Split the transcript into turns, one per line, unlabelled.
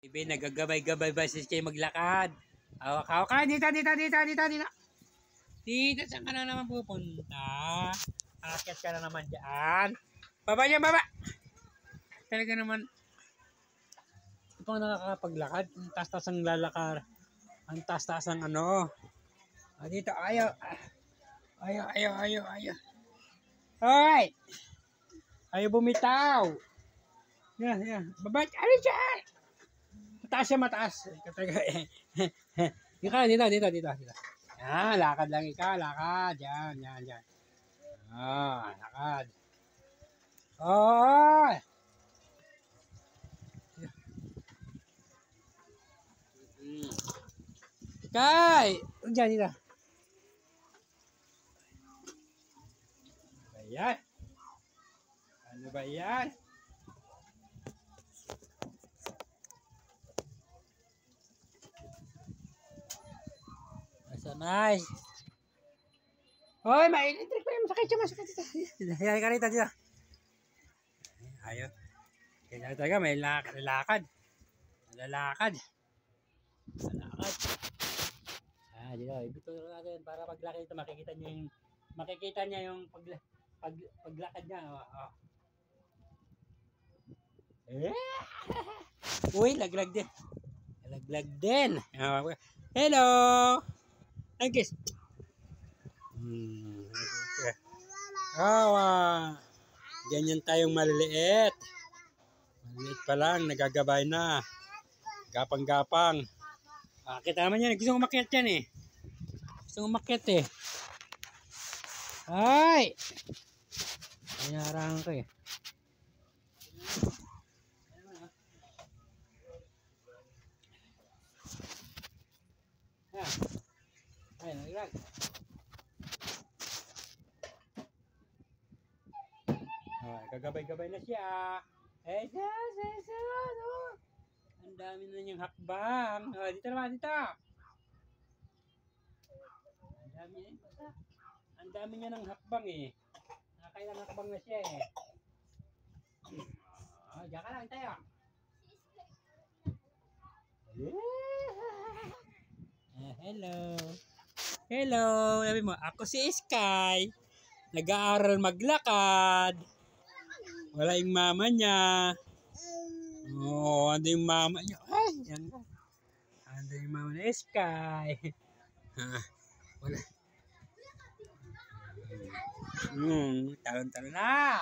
Ibe, nagagabay-gabay ba si Sky maglakad? Hawak ka. Dito. Dito, saan ka na naman pupunta? Akyat ka na naman dyan. Baba. Talaga naman. Ito pa nakakapaglakad. Ang taas-taas ang lalakar. Ang taas-taas ang ano. Dito, ayaw. Hoy! Ayaw bumitaw. Yan. Baba, ano dyan? Mataas. Dito. Lakad lang ikaw, lakad. Yan. Lakad. Oh! Kay! Diyan, dito. Ano ba yan? Nice. Hoy, may electric pa yung masakit dito. Hayaan ka rito. Ayaw. Kaya talaga may lalakad. Dito. Ibuturo natin para paglakad ito makikita niya yung paglakad niya. Uy, laglag din. Hello. Agis. Ganyan tayong maliliit. Maliliit pa lang, nagagabay na. Gapang-gapang. Kita naman yan, gusto kong umakyat yan eh. Ay! Inarangan ko eh. Ay, naglag. Gagabay-gabay na siya. Ang dami na niyang hakbang. Dito naman. Ang dami niya ng hakbang eh. Nakakailang hakbang na siya eh. Diyan ka lang tayo. Hello. Sabi mo, ako si Sky. Nag-aaral maglakad. Wala yung mama niya. Ando yung mama niya. Yan. Ando yung mama ni Sky. Wala. Talon-talon na.